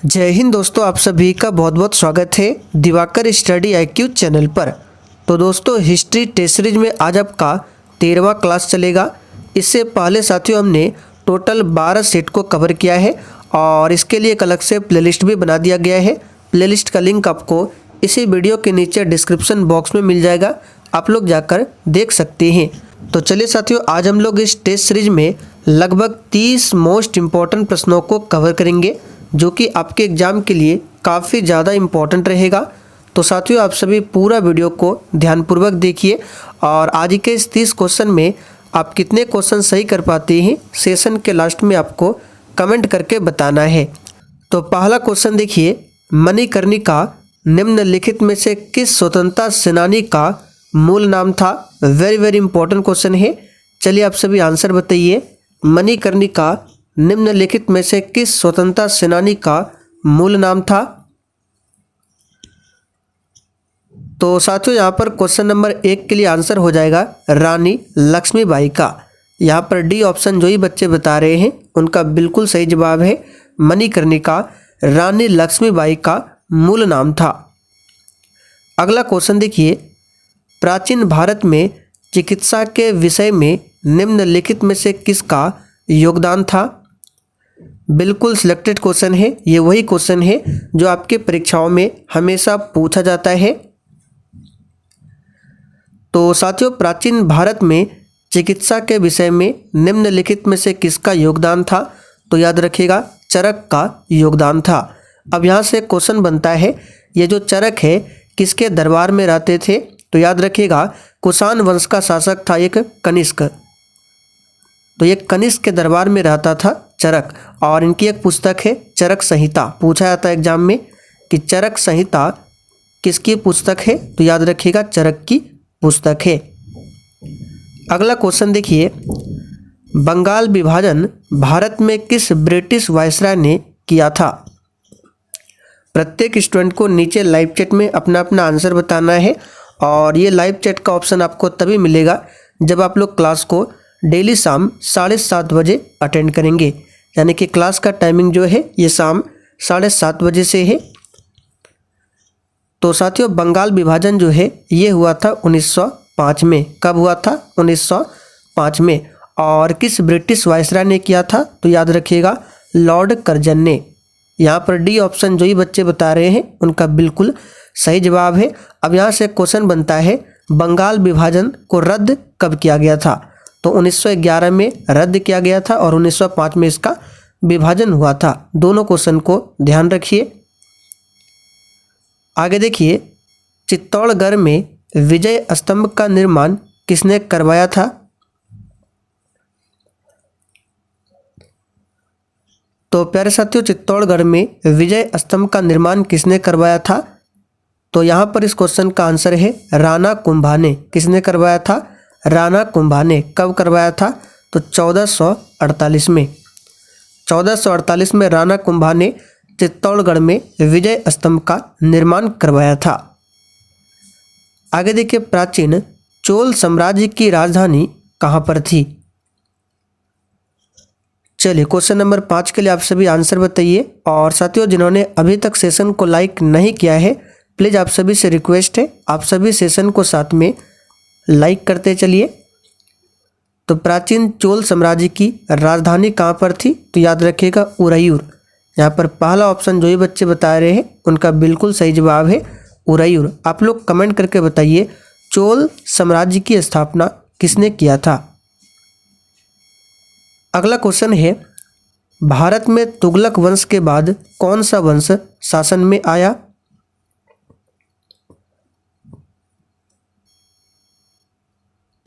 जय हिंद दोस्तों, आप सभी का बहुत बहुत स्वागत है दिवाकर स्टडी IQ चैनल पर। तो दोस्तों, हिस्ट्री टेस्ट सीरीज में आज आपका 13वां क्लास चलेगा। इससे पहले साथियों हमने टोटल 12 सेट को कवर किया है और इसके लिए एक अलग से प्लेलिस्ट भी बना दिया गया है। प्लेलिस्ट का लिंक आपको इसी वीडियो के नीचे डिस्क्रिप्शन बॉक्स में मिल जाएगा, आप लोग जाकर देख सकते हैं। तो चलिए साथियों, आज हम लोग इस टेस्ट सीरीज में लगभग 30 मोस्ट इम्पॉर्टेंट प्रश्नों को कवर करेंगे जो कि आपके एग्ज़ाम के लिए काफ़ी ज़्यादा इम्पॉर्टेंट रहेगा। तो साथियों, आप सभी पूरा वीडियो को ध्यानपूर्वक देखिए और आज के इस 30 क्वेश्चन में आप कितने क्वेश्चन सही कर पाते हैं सेशन के लास्ट में आपको कमेंट करके बताना है। तो पहला क्वेश्चन देखिए, मणिकर्णिका निम्नलिखित में से किस स्वतंत्रता सेनानी का मूल नाम था? वेरी इंपॉर्टेंट क्वेश्चन है। चलिए आप सभी आंसर बताइए। मणिकर्णिका निम्नलिखित में से किस स्वतंत्रता सेनानी का मूल नाम था? तो साथियों, यहाँ पर क्वेश्चन नंबर 1 के लिए आंसर हो जाएगा रानी लक्ष्मीबाई का। यहाँ पर डी ऑप्शन जो ही बच्चे बता रहे हैं उनका बिल्कुल सही जवाब है। मणिकर्णिका रानी लक्ष्मीबाई का मूल नाम था। अगला क्वेश्चन देखिए, प्राचीन भारत में चिकित्सा के विषय में निम्नलिखित में से किसका योगदान था? बिल्कुल सिलेक्टेड क्वेश्चन है। ये वही क्वेश्चन है जो आपके परीक्षाओं में हमेशा पूछा जाता है। तो साथियों, प्राचीन भारत में चिकित्सा के विषय में निम्नलिखित में से किसका योगदान था? तो याद रखिएगा, चरक का योगदान था। अब यहाँ से क्वेश्चन बनता है, ये जो चरक है किसके दरबार में रहते थे? तो याद रखिएगा, कुषाण वंश का शासक था एक कनिष्क। तो ये कनिष्क के दरबार में रहता था चरक, और इनकी एक पुस्तक है चरक संहिता। पूछा जाता है एग्जाम में कि चरक संहिता किसकी पुस्तक है? तो याद रखिएगा, चरक की पुस्तक है। अगला क्वेश्चन देखिए, बंगाल विभाजन भारत में किस ब्रिटिश वायसराय ने किया था? प्रत्येक स्टूडेंट को नीचे लाइव चैट में अपना अपना आंसर बताना है और ये लाइव चैट का ऑप्शन आपको तभी मिलेगा जब आप लोग क्लास को डेली शाम 7:30 बजे अटेंड करेंगे। यानी कि क्लास का टाइमिंग जो है ये शाम 7:30 बजे से है। तो साथियों, बंगाल विभाजन जो है ये हुआ था 1905 में। कब हुआ था? 1905 में। और किस ब्रिटिश वायसराय ने किया था? तो याद रखिएगा, लॉर्ड कर्जन ने। यहाँ पर डी ऑप्शन जो ही बच्चे बता रहे हैं उनका बिल्कुल सही जवाब है। अब यहाँ से क्वेश्चन बनता है, बंगाल विभाजन को रद्द कब किया गया था? तो 1911 में रद्द किया गया था और 1905 में इसका विभाजन हुआ था। दोनों क्वेश्चन को ध्यान रखिए। आगे देखिए, चित्तौड़गढ़ में विजय स्तंभ का निर्माण किसने करवाया था? तो प्यारे साथियों, चित्तौड़गढ़ में विजय स्तंभ का निर्माण किसने करवाया था? तो यहाँ पर इस क्वेश्चन का आंसर है राणा कुंभा ने। किसने करवाया था? राणा कुंभा ने। कब करवाया था? तो 1448 में। 1448 में राणा कुंभा ने चित्तौड़गढ़ में विजय स्तंभ का निर्माण करवाया था। आगे देखिए, प्राचीन चोल साम्राज्य की राजधानी कहाँ पर थी? चलिए क्वेश्चन नंबर 5 के लिए आप सभी आंसर बताइए। और साथियों, जिन्होंने अभी तक सेशन को लाइक नहीं किया है, प्लीज़ आप सभी से रिक्वेस्ट है, आप सभी सेशन को साथ में लाइक करते चलिए। तो प्राचीन चोल साम्राज्य की राजधानी कहाँ पर थी? तो याद रखिएगा, उरैयूर। यहाँ पर पहला ऑप्शन जो ही बच्चे बता रहे हैं उनका बिल्कुल सही जवाब है उरैयूर। आप लोग कमेंट करके बताइए, चोल साम्राज्य की स्थापना किसने किया था? अगला क्वेश्चन है, भारत में तुगलक वंश के बाद कौन सा वंश शासन में आया?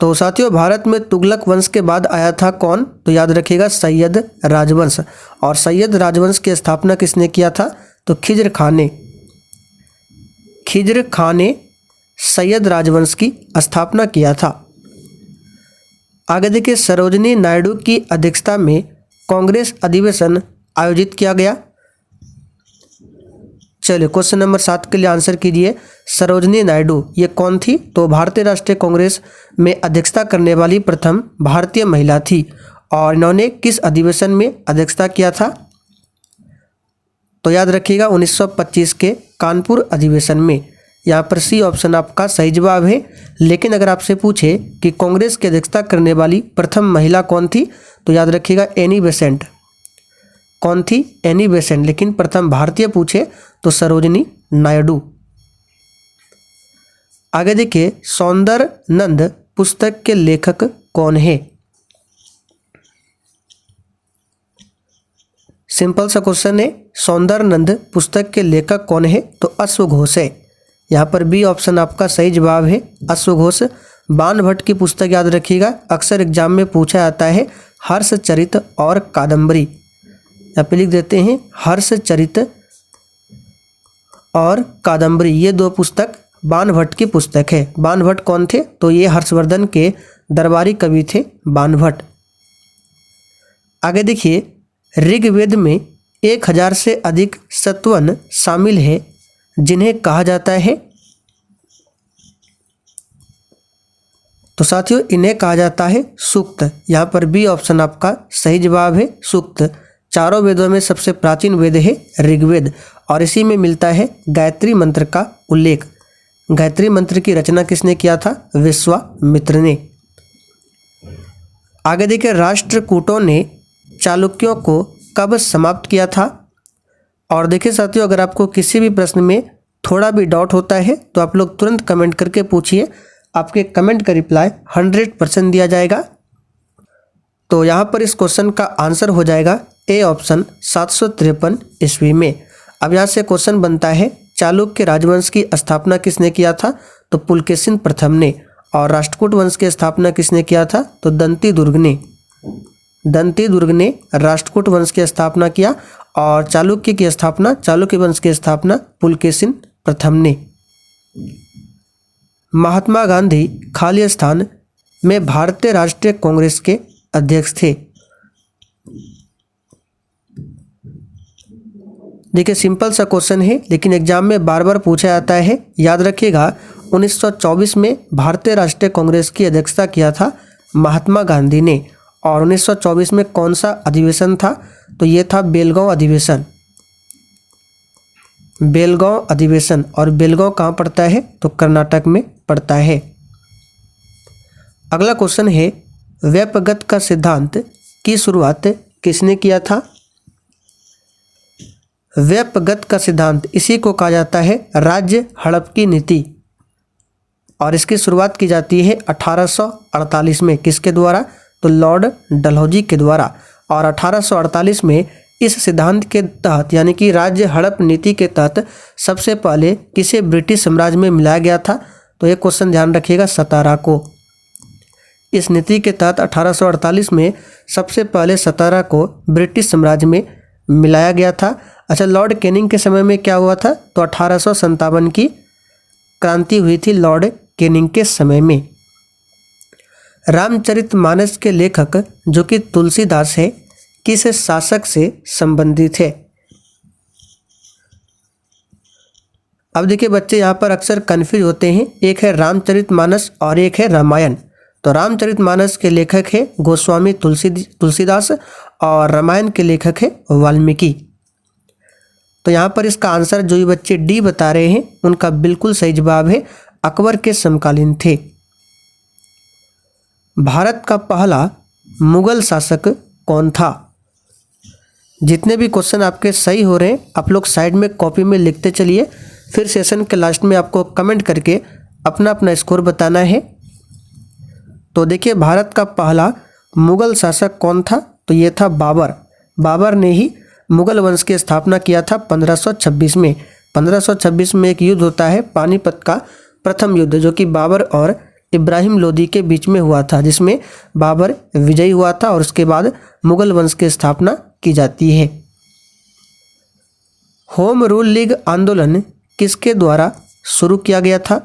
तो साथियों, भारत में तुगलक वंश के बाद आया था कौन? तो याद रखिएगा, सैयद राजवंश। और सैयद राजवंश की स्थापना किसने किया था? तो खिज्र खां ने। खिज्र खां ने सैयद राजवंश की स्थापना किया था। आगे देखिए, सरोजिनी नायडू की अध्यक्षता में कांग्रेस अधिवेशन आयोजित किया गया। चलिए क्वेश्चन नंबर 7 के लिए आंसर कीजिए। सरोजिनी नायडू ये कौन थी? तो भारतीय राष्ट्रीय कांग्रेस में अध्यक्षता करने वाली प्रथम भारतीय महिला थी। और इन्होंने किस अधिवेशन में अध्यक्षता किया था? तो याद रखिएगा 1925 के कानपुर अधिवेशन में। यहाँ पर सी ऑप्शन आपका सही जवाब है। लेकिन अगर आपसे पूछे कि कांग्रेस की अध्यक्षता करने वाली प्रथम महिला कौन थी, तो याद रखिएगा एनी बेसेंट। कौन थी? Annie Besant. लेकिन प्रथम भारतीय पूछे तो सरोजिनी नायडू। आगे देखिए, सौंदर नंद पुस्तक के लेखक कौन है? सिंपल सा क्वेश्चन है, सौंदर नंद पुस्तक के लेखक कौन है? तो अश्वघोष है। यहाँ पर बी ऑप्शन आपका सही जवाब है, अश्वघोष। बाणभट्ट की पुस्तक याद रखिएगा, अक्सर एग्जाम में पूछा जाता है हर्षचरित और कादम्बरी। यहाँ पे लिख देते हैं हर्षचरित और कादम्बरी, ये दो पुस्तक बाणभट्ट की पुस्तक है। बाणभट्ट कौन थे? तो ये हर्षवर्धन के दरबारी कवि थे बाणभट्ट। आगे देखिए, ऋग्वेद में 1000 से अधिक सत्वन शामिल है जिन्हें कहा जाता है, तो साथियों इन्हें कहा जाता है सूक्त। यहाँ पर बी ऑप्शन आपका सही जवाब है, सूक्त। चारों वेदों में सबसे प्राचीन वेद है ऋग्वेद और इसी में मिलता है गायत्री मंत्र का उल्लेख। गायत्री मंत्र की रचना किसने किया था? विश्वामित्र ने। आगे देखिए, राष्ट्रकूटों ने चालुक्यों को कब समाप्त किया था? और देखिए साथियों, अगर आपको किसी भी प्रश्न में थोड़ा भी डाउट होता है तो आप लोग तुरंत कमेंट करके पूछिए, आपके कमेंट का रिप्लाई 100% दिया जाएगा। तो यहाँ पर इस क्वेश्चन का आंसर हो जाएगा ए ऑप्शन 753 ईस्वी में। अब यहाँ से क्वेश्चन बनता है, चालुक्य राजवंश की स्थापना किसने किया था? तो पुलकेशिन प्रथम ने। और राष्ट्रकूट वंश की स्थापना किसने किया था? तो दंती दुर्ग ने। दंती दुर्ग ने राष्ट्रकूट वंश की स्थापना किया और चालुक्य वंश की स्थापना पुलकेशिन प्रथम ने। महात्मा गांधी खालिस्तान में भारतीय राष्ट्रीय कांग्रेस के अध्यक्ष थे। देखिए सिंपल सा क्वेश्चन है लेकिन एग्जाम में बार बार पूछा जाता है। याद रखिएगा 1924 में भारतीय राष्ट्रीय कांग्रेस की अध्यक्षता किया था महात्मा गांधी ने। और 1924 में कौन सा अधिवेशन था? तो ये था बेलगांव अधिवेशन। बेलगांव अधिवेशन। और बेलगांव कहाँ पड़ता है? तो कर्नाटक में पड़ता है। अगला क्वेश्चन है, व्यपगत का सिद्धांत की शुरुआत किसने किया था? व्यपगत का सिद्धांत, इसी को कहा जाता है राज्य हड़प की नीति और इसकी शुरुआत की जाती है 1848 में। किसके द्वारा? तो लॉर्ड डलहौजी के द्वारा। और 1848 में इस सिद्धांत के तहत यानी कि राज्य हड़प नीति के तहत सबसे पहले किसे ब्रिटिश साम्राज्य में मिलाया गया था? तो एक क्वेश्चन ध्यान रखिएगा, सतारा को। इस नीति के तहत 1848 में सबसे पहले सतारा को ब्रिटिश साम्राज्य में मिलाया गया था। अच्छा, लॉर्ड कैनिंग के समय में क्या हुआ था? तो 1857 की क्रांति हुई थी लॉर्ड कैनिंग के समय में। रामचरितमानस के लेखक जो कि तुलसीदास है, किस शासक से संबंधित है? अब देखिए बच्चे, यहाँ पर अक्सर कन्फ्यूज होते हैं, एक है रामचरितमानस और एक है रामायण। तो रामचरितमानस के लेखक है गोस्वामी तुलसीदास और रामायण के लेखक है वाल्मीकि। तो यहाँ पर इसका आंसर जो ये बच्चे डी बता रहे हैं उनका बिल्कुल सही जवाब है, अकबर के समकालीन थे। भारत का पहला मुगल शासक कौन था? जितने भी क्वेश्चन आपके सही हो रहे हैं आप लोग साइड में कॉपी में लिखते चलिए, फिर सेशन के लास्ट में आपको कमेंट करके अपना अपना स्कोर बताना है। तो देखिए, भारत का पहला मुगल शासक कौन था? तो ये था बाबर। बाबर ने ही मुगल वंश की स्थापना किया था 1526 में। 1526 में एक युद्ध होता है पानीपत का प्रथम युद्ध, जो कि बाबर और इब्राहिम लोदी के बीच में हुआ था, जिसमें बाबर विजयी हुआ था और उसके बाद मुगल वंश की स्थापना की जाती है। होम रूल लीग आंदोलन किसके द्वारा शुरू किया गया था?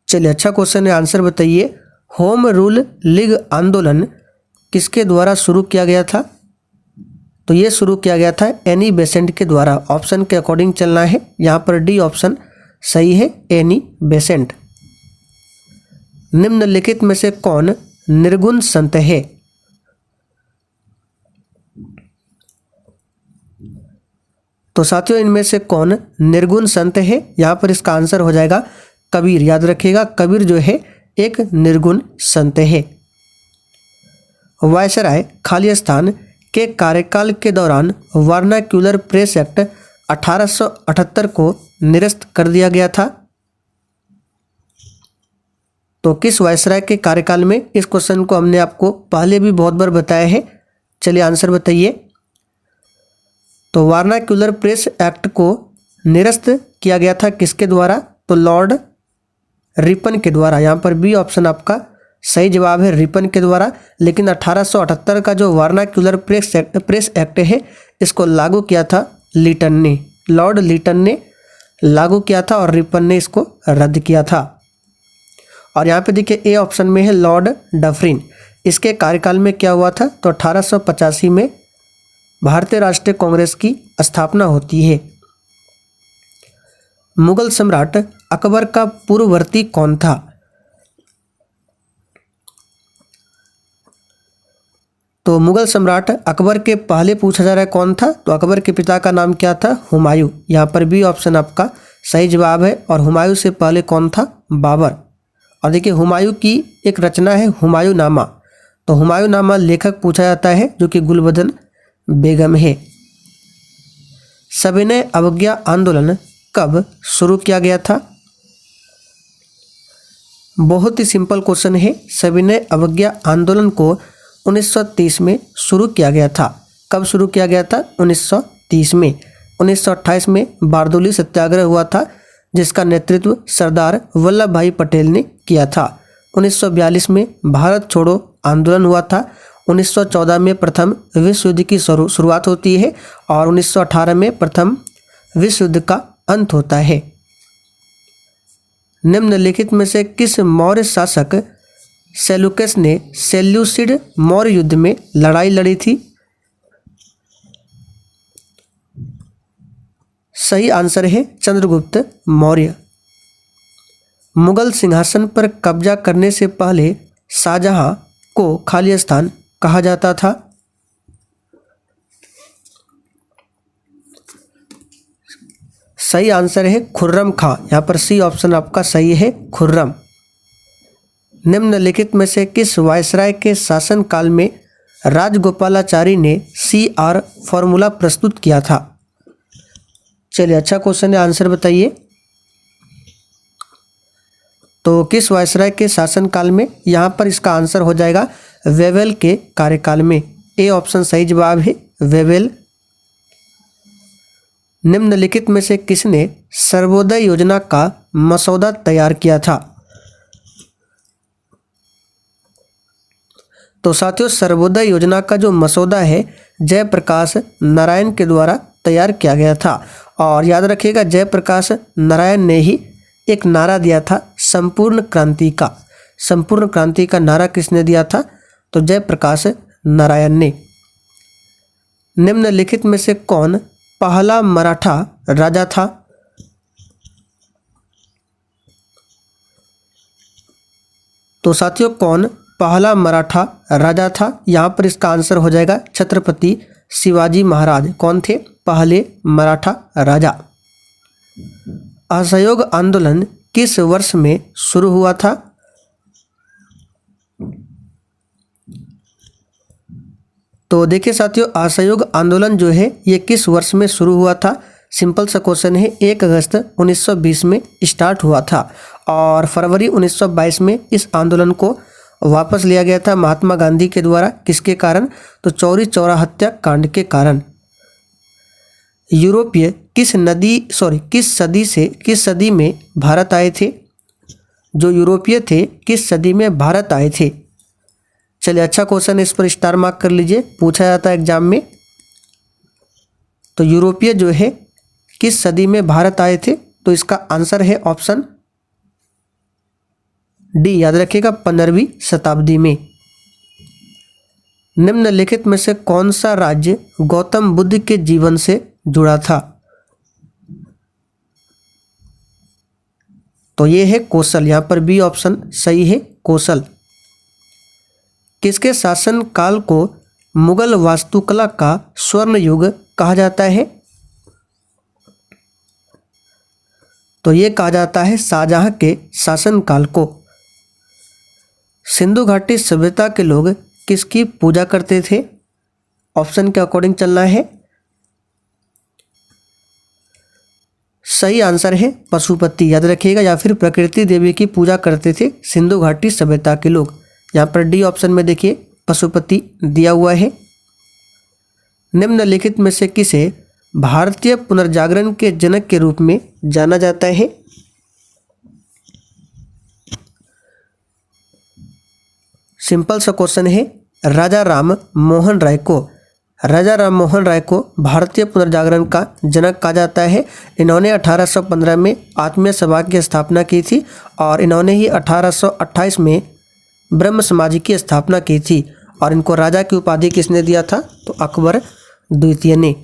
चलिए, अच्छा क्वेश्चन है, आंसर बताइए। होम रूल लीग आंदोलन किसके द्वारा शुरू किया गया था? तो ये शुरू किया गया था एनी बेसेंट के द्वारा। ऑप्शन के अकॉर्डिंग चलना है, यहाँ पर डी ऑप्शन सही है, एनी बेसेंट। निम्नलिखित में से कौन निर्गुण संत है? तो साथियों इनमें से कौन निर्गुण संत है? यहाँ पर इसका आंसर हो जाएगा कबीर। याद रखिएगा कबीर जो है एक निर्गुण संत है। वायसराय खालिस्तान के कार्यकाल के दौरान वर्नाक्यूलर प्रेस एक्ट 1878 को निरस्त कर दिया गया था। तो किस वायसराय के कार्यकाल में? इस क्वेश्चन को हमने आपको पहले भी बहुत बार बताया है। चलिए आंसर बताइए। तो वर्नाक्यूलर प्रेस एक्ट को निरस्त किया गया था किसके द्वारा? तो लॉर्ड रिपन के द्वारा। यहाँ पर बी ऑप्शन आपका सही जवाब है, रिपन के द्वारा। लेकिन 1878 का जो वर्नाक्यूलर प्रेस एक्ट है इसको लागू किया था लीटन ने, लॉर्ड लीटन ने लागू किया था और रिपन ने इसको रद्द किया था। और यहाँ पे देखिए ए ऑप्शन में है लॉर्ड डफरिन। इसके कार्यकाल में क्या हुआ था? तो 1885 में भारतीय राष्ट्रीय कांग्रेस की स्थापना होती है। मुगल सम्राट अकबर का पूर्ववर्ती कौन था? तो मुगल सम्राट अकबर के पहले पूछा जा रहा है कौन था? तो अकबर के पिता का नाम क्या था? हुमायूं। यहाँ पर बी ऑप्शन आपका सही जवाब है। और हुमायूं से पहले कौन था? बाबर। और देखिए हुमायूं की एक रचना है हुमायूं नामा। तो हुमायूं नामा लेखक पूछा जाता है जो कि गुलबदन बेगम है। सविनय अवज्ञा आंदोलन कब शुरू किया गया था? बहुत ही सिंपल क्वेश्चन है। सविनय अवज्ञा आंदोलन को 1930 में शुरू किया गया था। कब शुरू किया गया था? 1930 में। 1928 में बारदोली सत्याग्रह हुआ था जिसका नेतृत्व सरदार वल्लभ भाई पटेल ने किया था। 1942 में भारत छोड़ो आंदोलन हुआ था। 1914 में प्रथम विश्व युद्ध की शुरुआत होती है और 1918 में प्रथम विश्व युद्ध का अंत होता है। निम्नलिखित में से किस मौर्य शासक सेल्यूकस ने सेल्यूसिड मौर्य युद्ध में लड़ाई लड़ी थी? सही आंसर है चंद्रगुप्त मौर्य। मुगल सिंहासन पर कब्जा करने से पहले शाहजहां को खालिस्तान कहा जाता था। सही आंसर है खुर्रम खां। यहाँ पर सी ऑप्शन आपका सही है, खुर्रम। निम्नलिखित में से किस वायसराय के शासनकाल में राजगोपालाचारी ने CR फॉर्मूला प्रस्तुत किया था? चलिए अच्छा क्वेश्चन है, आंसर बताइए। तो किस वायसराय के शासनकाल में? यहाँ पर इसका आंसर हो जाएगा वेवेल के कार्यकाल में। ए ऑप्शन सही जवाब है, वेवेल। निम्नलिखित में से किसने सर्वोदय योजना का मसौदा तैयार किया था? तो साथियों सर्वोदय योजना का जो मसौदा है जयप्रकाश नारायण के द्वारा तैयार किया गया था। और याद रखिएगा जयप्रकाश नारायण ने ही एक नारा दिया था संपूर्ण क्रांति का। संपूर्ण क्रांति का नारा किसने दिया था? तो जयप्रकाश नारायण ने। निम्नलिखित में से कौन पहला मराठा राजा था? तो साथियों कौन पहला मराठा राजा था? यहाँ पर इसका आंसर हो जाएगा छत्रपति शिवाजी महाराज। कौन थे पहले मराठा राजा? असहयोग आंदोलन किस वर्ष में शुरू हुआ था? तो देखिए साथियों असहयोग आंदोलन जो है ये किस वर्ष में शुरू हुआ था? सिंपल सा क्वेश्चन है। 1 अगस्त 1920 में स्टार्ट हुआ था और फरवरी 1922 में इस आंदोलन को वापस लिया गया था महात्मा गांधी के द्वारा। किसके कारण? तो चौरी चौरा हत्याकांड के कारण। यूरोपीय किस सदी में भारत आए थे? जो यूरोपीय थे किस सदी में भारत आए थे? चलिए अच्छा क्वेश्चन, इस पर स्टार मार्क कर लीजिए, पूछा जाता है एग्जाम में। तो यूरोपीय जो है किस सदी में भारत आए थे? तो इसका आंसर है ऑप्शन डी, याद रखिएगा 15वीं शताब्दी में। निम्नलिखित में से कौन सा राज्य गौतम बुद्ध के जीवन से जुड़ा था? तो ये है कौशल। यहाँ पर बी ऑप्शन सही है, कौशल। किसके शासन काल को मुगल वास्तुकला का स्वर्ण युग कहा जाता है? तो ये कहा जाता है शाहजहां के शासनकाल को। सिंधु घाटी सभ्यता के लोग किसकी पूजा करते थे? ऑप्शन के अकॉर्डिंग चलना है। सही आंसर है पशुपति, याद रखिएगा, या फिर प्रकृति देवी की पूजा करते थे सिंधु घाटी सभ्यता के लोग। यहाँ पर डी ऑप्शन में देखिए पशुपति दिया हुआ है। निम्नलिखित में से किसे भारतीय पुनर्जागरण के जनक के रूप में जाना जाता है? सिंपल सा क्वेश्चन है। राजा राम मोहन राय को भारतीय पुनर्जागरण का जनक कहा जाता है। इन्होंने 1815 में आत्मीय सभा की स्थापना की थी और इन्होंने ही 1828 में ब्रह्म समाज की स्थापना की थी। और इनको राजा की उपाधि किसने दिया था? तो अकबर द्वितीय ने।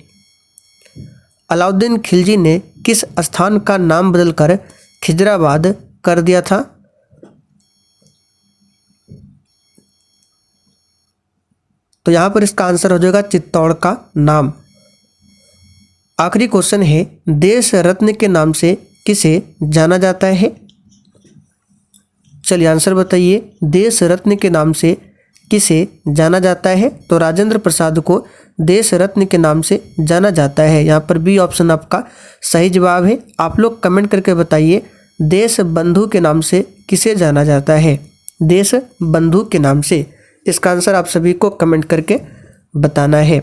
अलाउद्दीन खिलजी ने किस स्थान का नाम बदलकर खिजराबाद कर दिया था? तो यहाँ पर इसका आंसर हो जाएगा चित्तौड़ का नाम। आखिरी क्वेश्चन है, देश रत्न के नाम से किसे जाना जाता है? चलिए आंसर बताइए, देश रत्न के नाम से किसे जाना जाता है? तो राजेंद्र प्रसाद को देश रत्न के नाम से जाना जाता है। यहाँ पर बी ऑप्शन आपका सही जवाब है। आप लोग कमेंट करके बताइए, देश बंधु के नाम से किसे जाना जाता है? देश बंधु के नाम से। इसका आंसर आप सभी को कमेंट करके बताना है।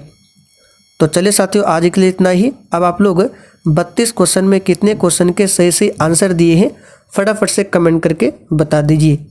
तो चलिए साथियों, आज के लिए इतना ही। अब आप लोग 32 क्वेश्चन में कितने क्वेश्चन के सही सही आंसर दिए हैं फटाफट से कमेंट करके बता दीजिए।